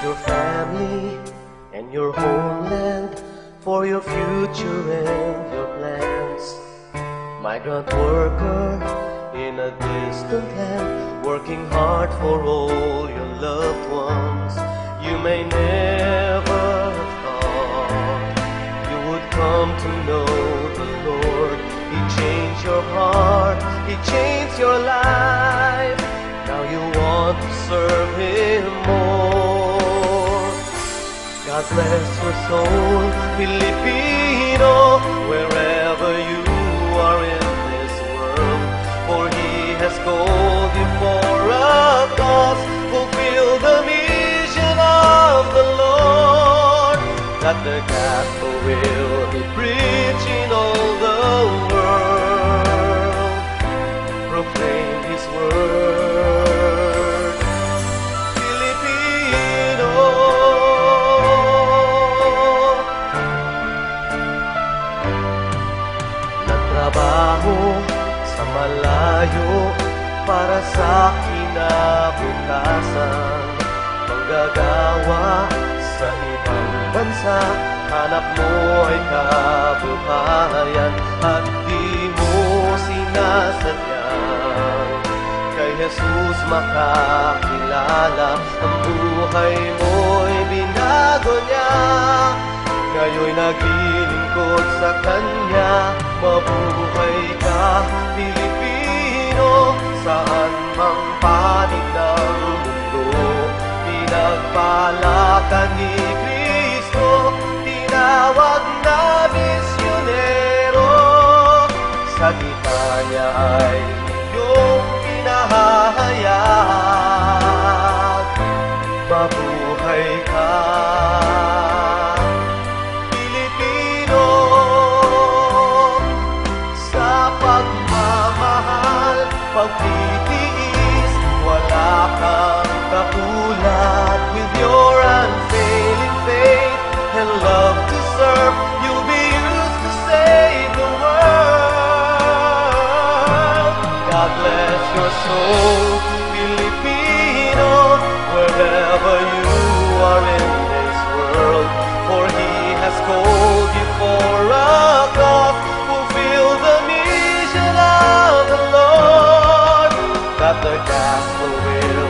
your family and your homeland, for your future and your plans. Migrant worker in a distant land, working hard for all your loved ones. You may never have thought you would come to know the Lord. He changed your heart, He changed your life. Now you want to serve Him more. God bless your soul, Filipino, wherever you are in this world. For He has called you for a cause. Fulfill the mission of the Lord, that the gospel will be preached in all the world. Proclaim His word, Filipino. Nagtrabaho sa malayo para sa kinabukasan, manggagawa sa ibang bansa, hanap mo ay kabuhayan, at di mo sinasadyang kay Jesus makakilala. Ang buhay mo'y binago niya, ngayon'y naglilingkod sa Kanya. Mabuhay ka, Pilipino, saan mang panig ng mundo. Pinagpala ka ni Kristo, tinawag na misyonero. Sa gitna niya ay iyong pinahahayag. Mabuhay ka, Pilipino, sa pagmamahal, pagtitiis, wala kang katulad. With your unfailing faith and love to serve, you'll be used to save the world. God bless your soul, Filipino, wherever you are in this world. For He has called you for a cause. Fulfill the mission of the Lord, that the gospel will